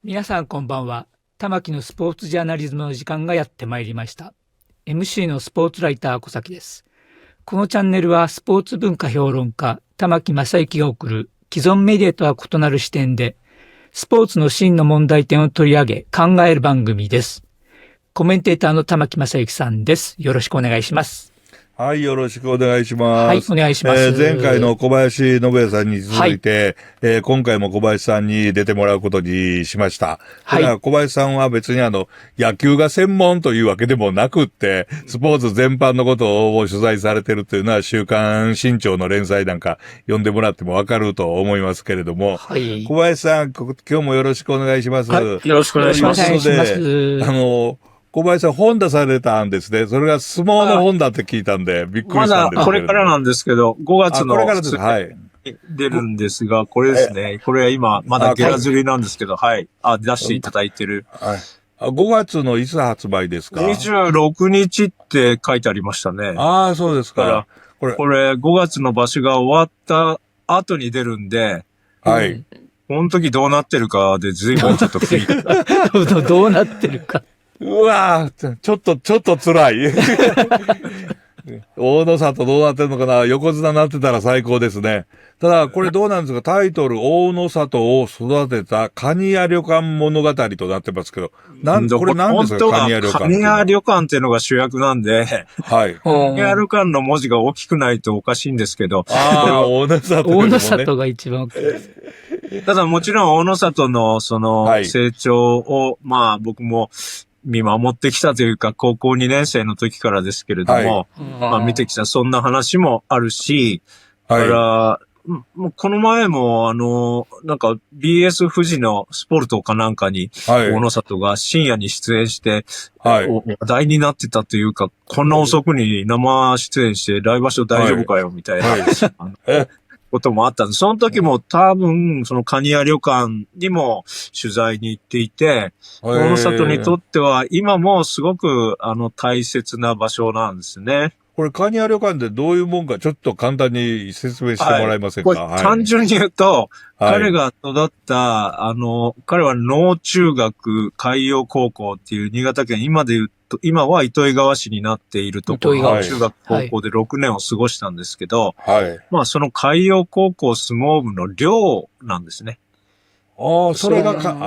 皆さんこんばんは。玉木のスポーツジャーナリズムの時間がやってまいりました。MC のスポーツライター小崎です。このチャンネルはスポーツ文化評論家玉木正之が送る既存メディアとは異なる視点でスポーツの真の問題点を取り上げ考える番組です。コメンテーターの玉木正之さんです。よろしくお願いします。はい、よろしくお願いします。はい、お願いします。前回の小林信也さんに続いて、今回も小林さんに出てもらうことにしました。はい。だから小林さんは別に野球が専門というわけでもなくって、スポーツ全般のことを取材されてるというのは、週刊新潮の連載なんか読んでもらってもわかると思いますけれども、はい。小林さん、今日もよろしくお願いします。はい、よろしくお願いします。小林さん本出されたんですね。それが相撲の本だって聞いたんで、びっくりしたんですけど。まだこれからなんですけど、5月のこれからです。はい。出るんですが、これですね。これは今、まだゲラ釣りなんですけど、はい。出していただいてる。はい。5月のいつ発売ですか？ 26 日って書いてありましたね。ああ、そうですか。これ5月の場所が終わった後に出るんで、はい。この時どうなってるかで随分ちょっとどうなってるか。うわぁ、ちょっと辛い。大野里どうなってるのかな、横綱になってたら最高ですね。ただ、これどうなんですか、タイトル、大野里を育てた蟹屋旅館物語となってますけど、これ何ですか、蟹屋旅館。蟹屋旅館っていうのが主役なんで、はい。蟹屋旅館の文字が大きくないとおかしいんですけど、大野里、ね。大野里が一番大きいです。ただもちろん大野里の成長を、まあ僕も見守ってきたというか、高校2年生の時からですけれども、まあ見てきたそんな話もあるし、だから、もうこの前もなんか BS 富士のスポルトかなんかに、大野里が深夜に出演して、話題になってたというか、こんな遅くに生出演して来場所大丈夫かよみたいな、こともあったんで、その時も多分、その蟹屋旅館にも取材に行っていて、大野里にとっては今もすごく大切な場所なんですね。これ、蟹屋旅館ってどういうもんか、ちょっと簡単に説明してもらえませんか？これ単純に言うと、彼が育った、彼は農中学海洋高校っていう新潟県、今は糸魚川市になっているところの中学高校で6年を過ごしたんですけど、まあその海洋高校相撲部の寮なんですね。ああ、それが蟹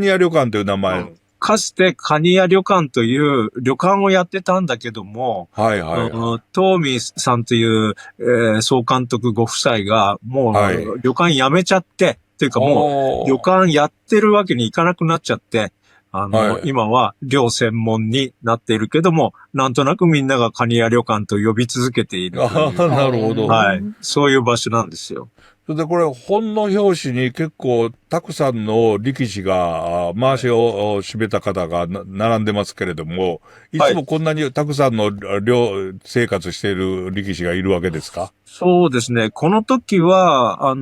屋旅館という名前。かつて蟹屋旅館という旅館をやってたんだけども、東美さんという、総監督ご夫妻がもう、旅館辞めちゃって、というかもう旅館やってるわけにいかなくなっちゃって、今は寮専門になっているけども、なんとなくみんなが蟹屋旅館と呼び続けている。なるほど。はい。そういう場所なんですよ。それでこれ、本の表紙に結構たくさんの力士が、回しを締めた方が並んでますけれども、いつもこんなにたくさんの寮生活している力士がいるわけですか？そうですね。この時は、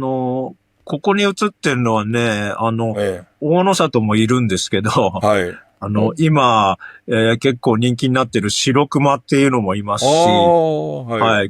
ここに写ってるのはね、大野里もいるんですけど、今、結構人気になってる白熊っていうのもいますし、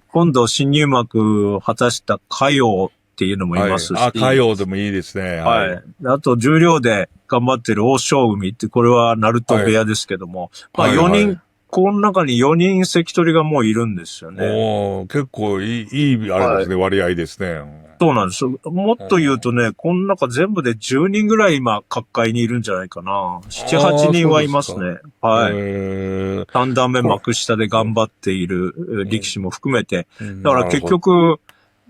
今度新入幕を果たした嘉陽っていうのもいますし。嘉陽でもいいですね。あと、重量で頑張ってる大正海って、これは鳴門部屋ですけども、まあ4人、この中に4人関取がもういるんですよね。結構いい、あれですね、割合ですね。そうなんですよ。もっと言うとね、この中全部で10人ぐらい今、各界にいるんじゃないかな。7、8人はいますね。3段目幕下で頑張っている力士も含めて。だから結局、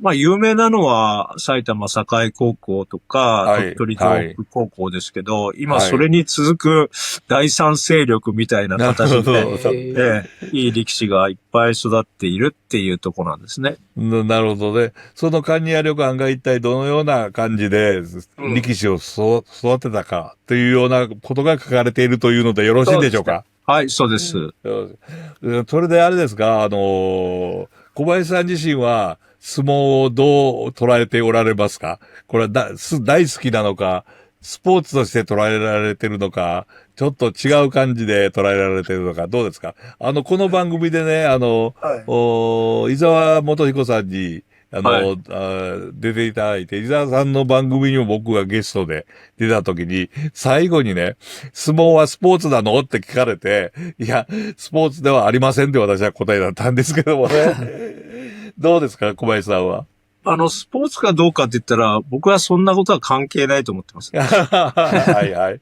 まあ、有名なのは埼玉栄高校とか、鳥取東北高校ですけど、今それに続く第三勢力みたいな形で、いい力士がいっぱい育っているっていうところなんですね。なるほどね。その蟹屋旅館が一体どのような感じで力士を育てたかというようなことが書かれているというのでよろしいでしょうか？はい、そうです。それであれですか、小林さん自身は、相撲をどう捉えておられますか？これは大好きなのか、スポーツとして捉えられてるのか、ちょっと違う感じで捉えられてるのか、どうですか？この番組でね、伊沢元彦さんに、出ていただいて、伊沢さんの番組にも僕がゲストで出た時に、最後にね、相撲はスポーツなのって聞かれて、いや、スポーツではありませんって私は答えだったんですけどもね。どうですか、小林さんは。スポーツかどうかって言ったら、僕はそんなことは関係ないと思ってます。はいはい。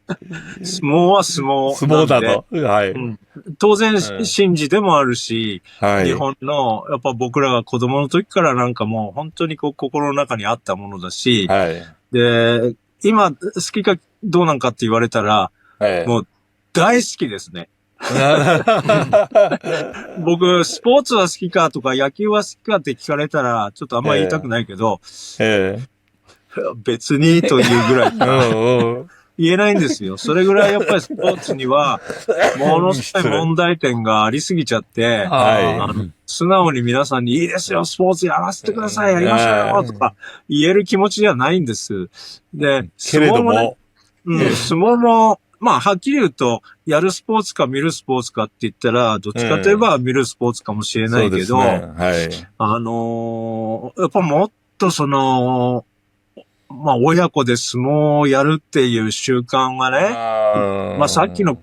相撲は相撲。相撲だと。はい。うん、当然、神事でもあるし、はい、日本の、やっぱ僕らが子供の時からなんかもう本当にこう心の中にあったものだし、はい、で、今好きかどうなんかって言われたら、はい、もう大好きですね。僕、スポーツは好きかとか野球は好きかって聞かれたら、ちょっとあんまり言いたくないけど、別にというぐらい言えないんですよ。それぐらいやっぱりスポーツには、ものすごい問題点がありすぎちゃって、素直に皆さんにいいですよ、スポーツやらせてください、やりましょうよ、とか言える気持ちじゃないんです。で、相撲もね、相撲も、まあ、はっきり言うと、やるスポーツか見るスポーツかって言ったら、どっちかといえば見るスポーツかもしれないけど、やっぱもっとまあ、親子で相撲をやるっていう習慣がね、まあ、さっきの、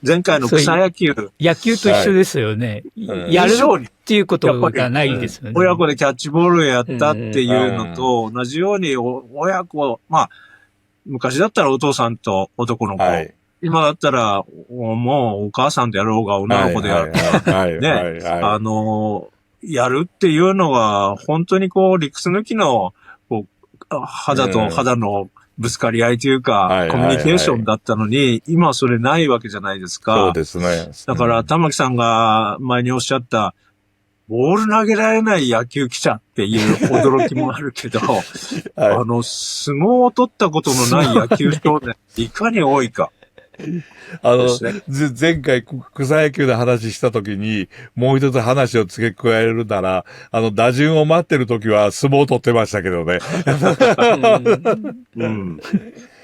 前回の草野球。野球と一緒ですよね。やるっていうことがないですよね。親子でキャッチボールをやったっていうのと同じように、親子、まあ、昔だったらお父さんと男の子。今だったら、もうお母さんでやろうが女の子でやる。ね。やるっていうのは、本当にこう、理屈抜きの、肌と肌のぶつかり合いというか、コミュニケーションだったのに、今はそれないわけじゃないですか。そうですね。だから、玉木さんが前におっしゃった、ボール投げられない野球記者っていう驚きもあるけど、相撲を取ったことのない野球少年、いかに多いか。前回草野球で話したときに、もう一つ話を付け加えるなら、打順を待ってるときは相撲を取ってましたけどね。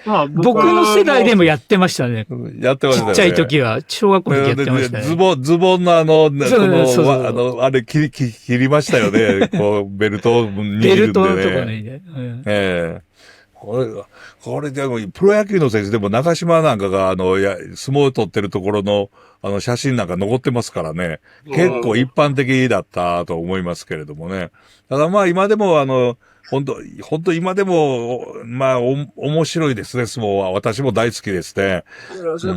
まあ、僕の世代でもやってましたね。やってましたね。ちっちゃい時は、小学校の時やってましたね。ズボンのあれ切りましたよね。こう、ベルトを握るんでね。ベルトとかね。これでも、プロ野球の選手でも中島なんかが、相撲を取ってるところの、写真なんか残ってますからね。結構一般的だったと思いますけれどもね。ただまあ今でも本当今でも、まあ面白いですね、相撲は。私も大好きですね。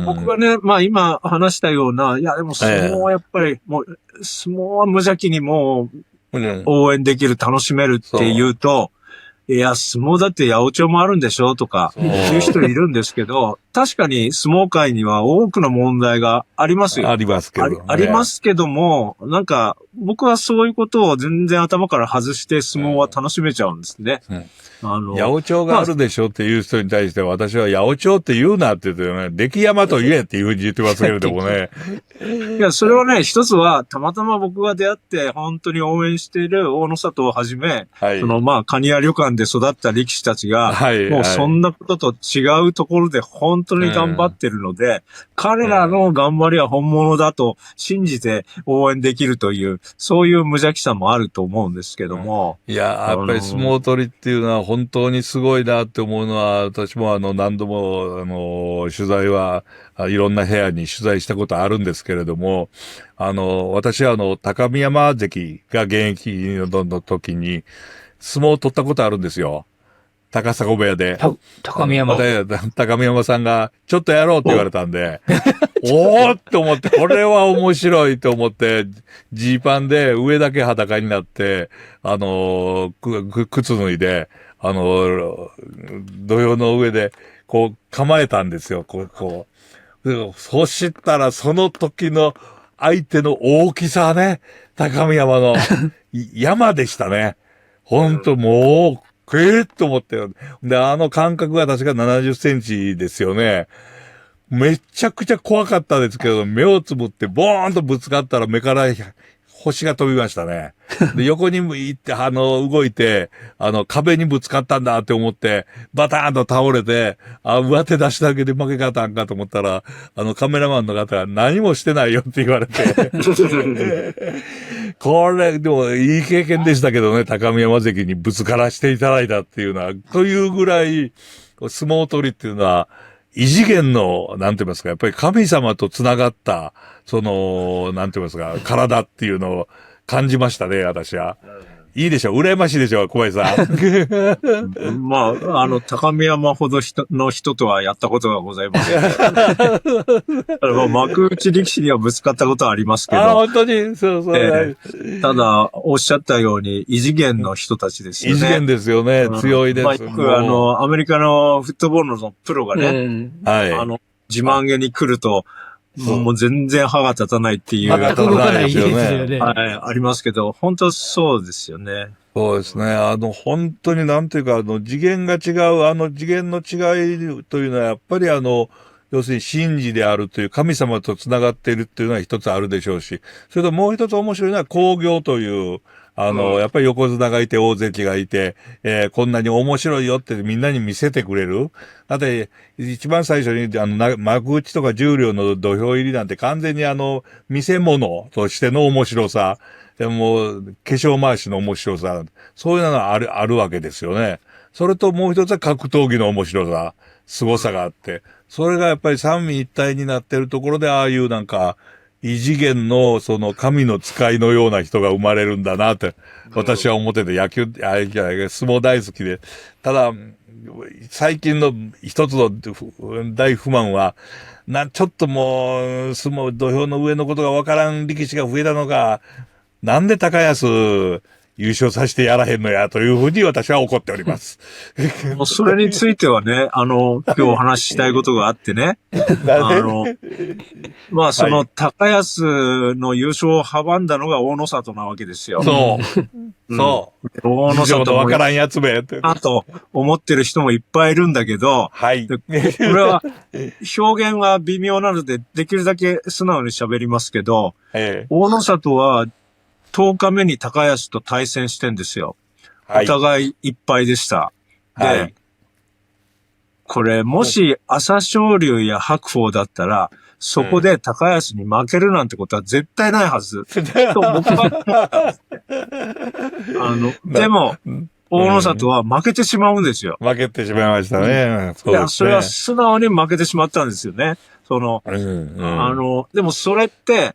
僕がね、まあ今話したような、いやでも相撲はやっぱり、もう、相撲は無邪気にもう、応援できる、楽しめるっていうと、いや、相撲だって八百長もあるんでしょとか、いう人いるんですけど、確かに相撲界には多くの問題がありますよ。ありますけど、ありますけども、なんか、僕はそういうことを全然頭から外して相撲は楽しめちゃうんですね。八百長があるでしょっていう人に対して私は八百長って言うなって言ってね、出来山と言えっていうふうに言ってますけれどもね。いや、それはね、一つは、たまたま僕が出会って、本当に応援している大野里をはじめ、まあ、カニ屋旅館で育った力士たちが、もうそんなことと違うところで本当に頑張ってるので、彼らの頑張りは本物だと信じて応援できるという、そういう無邪気さもあると思うんですけども。いや、やっぱり相撲取りっていうのは本当にすごいなって思うのは、私も何度も、取材は、いろんな部屋に取材したことあるんですけれども、私は高見山関が現役の時に、相撲を取ったことあるんですよ。高砂部屋で。高見山。高見山さんが、ちょっとやろうって言われたんで、おーって思って、これは面白いと思って、ジーパンで上だけ裸になって、靴脱いで、土俵の上で、こう、構えたんですよ、こう。そしたら、その時の相手の大きさね、高見山の山でしたね。ほんともう、と思ってよ。で、感覚が確か70センチですよね。めちゃくちゃ怖かったですけど、目をつぶってボーンとぶつかったら目から星が飛びましたね。で、横に行って、動いて、壁にぶつかったんだって思って、バターンと倒れて、上手出しただけで負け方んかと思ったら、カメラマンの方が何もしてないよって言われて。これ、でも、いい経験でしたけどね、高見山関にぶつからしていただいたっていうのは、というぐらい、相撲取りっていうのは、異次元の、なんて言いますか、やっぱり神様と繋がった、なんて言いますか、体っていうのを感じましたね、私は。いいでしょう、羨ましいでしょう、小林さん。まあ、高見山ほどの人とはやったことがございません。幕内力士にはぶつかったことはありますけど。本当に、そう。ただ、おっしゃったように、異次元の人たちですよね。異次元ですよね、強いです。まあ、アメリカのフットボールのプロがね、はい。自慢げに来ると、もう全然歯が立たないっていう。歯が立たないですよね。はい、ありますけど、本当そうですよね。そうですね。本当になんていうか、次元が違う、次元の違いというのは、やっぱり要するに神事であるという神様と繋がっているっていうのは一つあるでしょうし、それともう一つ面白いのは興行という、やっぱり横綱がいて大関がいて、こんなに面白いよってみんなに見せてくれる。だって、一番最初に、幕内とか重量の土俵入りなんて完全に見せ物としての面白さ、でも、化粧回しの面白さ、そういうのがあるわけですよね。それともう一つは格闘技の面白さ、凄さがあって、それがやっぱり三位一体になってるところで、ああいうなんか、異次元の神の使いのような人が生まれるんだなって、私は思ってて、相撲大好きで。ただ、最近の一つの大不満は、ちょっともう、相撲土俵の上のことがわからん力士が増えたのか、なんで高安優勝させてやらへんのや、というふうに私は怒っております。それについてはね、今日お話ししたいことがあってね。まあ、高安の優勝を阻んだのが大野里なわけですよ。そう。そう。大野里もわからんやつめって。あと、思ってる人もいっぱいいるんだけど、はい。これは、表現は微妙なので、できるだけ素直に喋りますけど、大野里は、10日目に高安と対戦してんですよ。お互い一敗でした。で、これ、もし朝青龍や白鵬だったら、そこで高安に負けるなんてことは絶対ないはず。と僕はでも、大野里は負けてしまうんですよ。負けてしまいましたね。いや、それは素直に負けてしまったんですよね。でもそれって、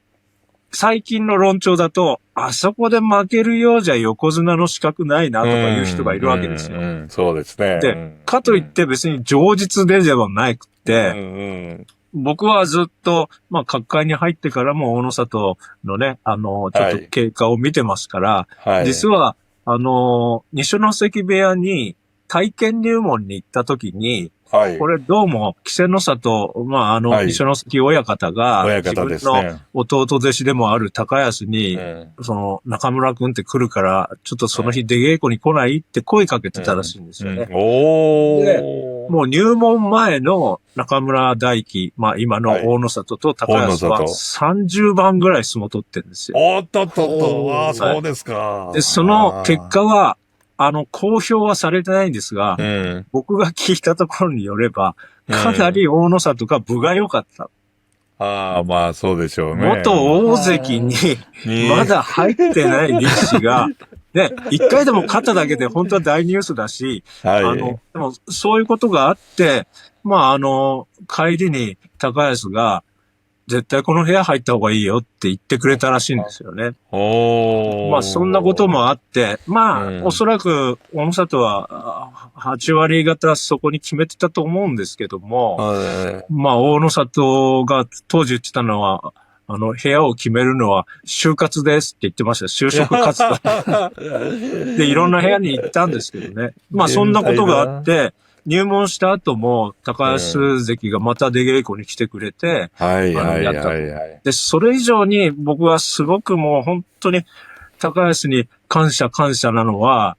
最近の論調だと、あそこで負けるようじゃ横綱の資格ないなとかいう人がいるわけですよ。そうですね。で、かといって別に上実ではなくて、僕はずっと、まあ、角界に入ってからも大野里のね、ちょっと経過を見てますから、実は、二所ノ関部屋に体験入門に行った時に、これどうも、稀勢の里、まあ、二所ノ関親方が、自分の弟弟子でもある高安に、中村くんって来るから、ちょっとその日出稽古に来ないって声かけてたらしいんですよね。で、もう入門前の中村大輝、まあ今の大野里と高安は30番ぐらい相撲取ってるんですよ。おっとっとっと、そうですか。で、その結果は、公表はされてないんですが、僕が聞いたところによれば、かなり大野里が分が良かった。まあそうでしょうね。元大関にまだ入ってない力士が、ね、一回でも勝っただけで本当は大ニュースだし、でもそういうことがあって、まあ帰りに高安が、絶対この部屋入った方がいいよって言ってくれたらしいんですよね。まあそんなこともあって、まあおそらく大野里は8割方そこに決めてたと思うんですけども、まあ大野里が当時言ってたのは、部屋を決めるのは就活ですって言ってました。就職活動。で、いろんな部屋に行ったんですけどね。まあそんなことがあって、入門した後も、高安関がまた出稽古に来てくれて、やったと。で、それ以上に僕はすごくもう本当に高安に感謝なのは、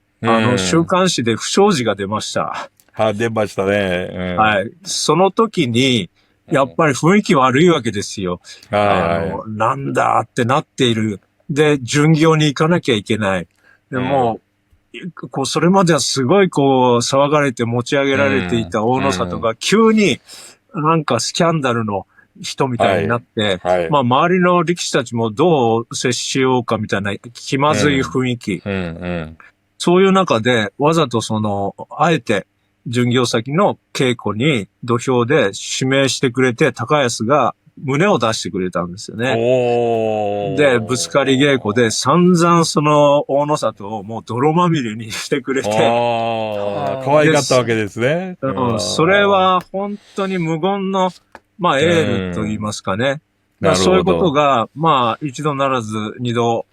週刊誌で不祥事が出ました。出ましたね。はい。その時に、やっぱり雰囲気悪いわけですよ。なんだってなっているで、巡業に行かなきゃいけない。でも、それまではすごい騒がれて持ち上げられていた大野里が急になんかスキャンダルの人みたいになって、まあ周りの力士たちもどう接しようかみたいな気まずい雰囲気。そういう中でわざとあえて巡業先の稽古に土俵で指名してくれて高安が胸を出してくれたんですよね。で、ぶつかり稽古で散々大野里をもう泥まみれにしてくれて。可愛かったわけですね。それは本当に無言の、まあエールと言いますかね。そういうことが、まあ一度ならず二度、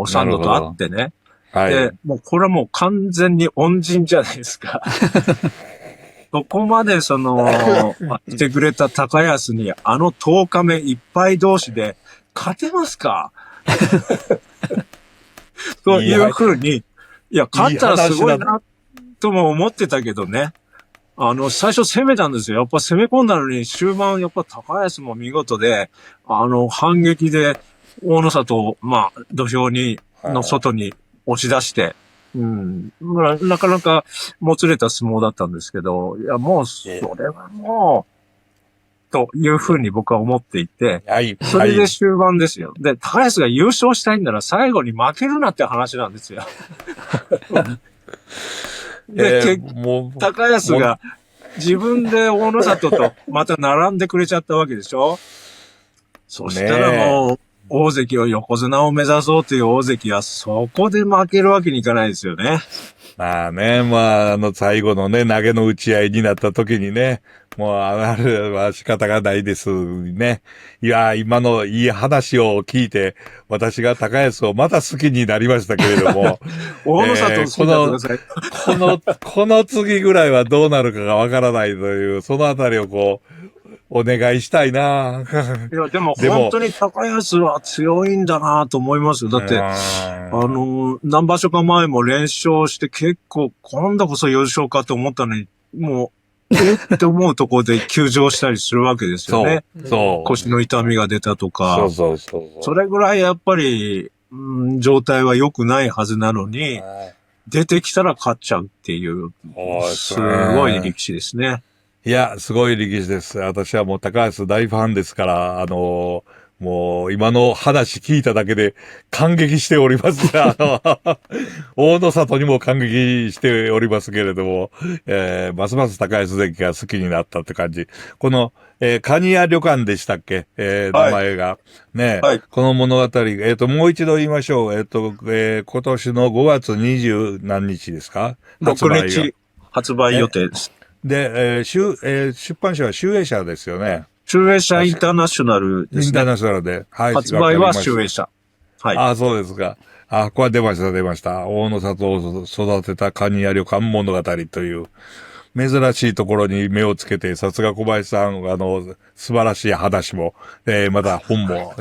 三度とあってね。で、もうこれはもう完全に恩人じゃないですか。そこまでしてくれた高安に10日目いっぱい同士で勝てますかというふうに、いや、勝ったらすごいな、とも思ってたけどね。最初攻めたんですよ。やっぱ攻め込んだのに終盤やっぱ高安も見事で、反撃で大野里を、まあ、土俵の外に押し出して、なかなかもつれた相撲だったんですけど、いや、もう、それはもう、というふうに僕は思っていて、それで終盤ですよ。で、高安が優勝したいんなら最後に負けるなって話なんですよ。で、高安が自分で大野里とまた並んでくれちゃったわけでしょ。そしたらもう、大関を横綱を目指そうという大関はそこで負けるわけにいかないですよね。まあね、まあ最後のね、投げの打ち合いになった時にね、もうあれは仕方がないですね。いや、今のいい話を聞いて、私が高安をまた好きになりましたけれども。大野里を好きになってください。この次ぐらいはどうなるかがわからないという、そのあたりをお願いしたいな。いや、でも本当に高安は強いんだなと思いますよ。だって、何場所か前も連勝して結構、今度こそ優勝かと思ったのに、もう、って思うところで休場したりするわけですよね。そう。腰の痛みが出たとか。そう。それぐらいやっぱり、状態は良くないはずなのに、出てきたら勝っちゃうっていう、すごい力士ですね。いや、すごい力士です。私はもう高安大ファンですから、もう今の話聞いただけで感激しております。大野里にも感激しておりますけれども、ますます高安関が好きになったって感じ。この、カニ屋旅館でしたっけ名前が。ね、この物語、もう一度言いましょう。今年の5月20何日ですか？6日発売予定です。で、出版社は集英社ですよね。集英社インターナショナルですね。インターナショナルで。はい。発売は集英社。はい。そうですか。これは出ました。大野里を育てたカニ屋旅館物語という、珍しいところに目をつけて、さすが小林さん、素晴らしい話も、また本も、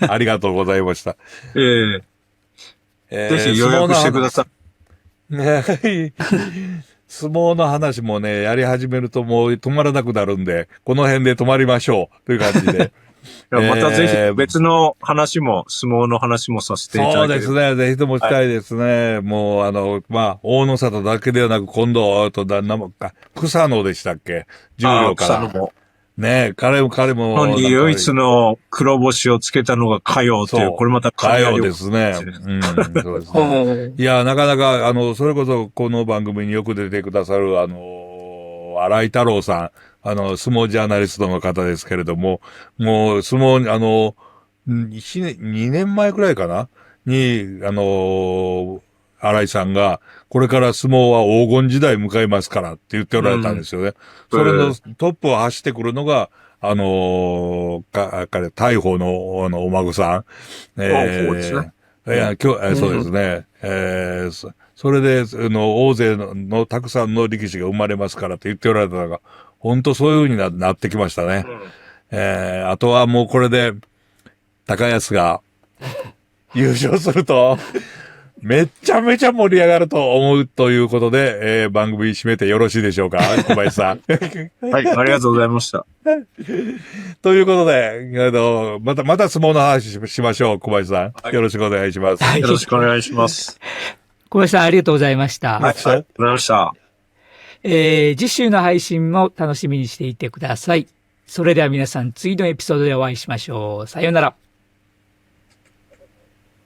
ありがとうございました。ぜひ予約してください。相撲の話もね、やり始めるともう止まらなくなるんで、この辺で止まりましょう。という感じで。またぜひ別の話も、相撲の話もさせていただければ。そうですね。ぜひともしたいですね。もう大野里だけではなく、今度、草野でしたっけ？十両から。草野も。ねえ、彼も。唯一の黒星をつけたのが嘉陽という、これまた嘉陽ですね。そうですね。いや、なかなか、それこそこの番組によく出てくださる、荒井太郎さん、相撲ジャーナリストの方ですけれども、もう相撲、2年前くらいかなに、荒井さんが、これから相撲は黄金時代迎えますからって言っておられたんですよね。それのトップを走ってくるのが、大鵬の、お孫さん。そうですね。そうですね。それで、大勢のたくさんの力士が生まれますからって言っておられたのが、本当そういう風になってきましたね。あとはもうこれで、高安が優勝すると、めちゃめちゃ盛り上がると思うということで、番組締めてよろしいでしょうか、小林さん。はい、ありがとうございました。ということで、また相撲の話しましょう、小林さん。よろしくお願いします。はい、よろしくお願いします。小林さん、ありがとうございました。はい、ありがとうございました。次週の配信も楽しみにしていてください。それでは皆さん、次のエピソードでお会いしましょう。さようなら。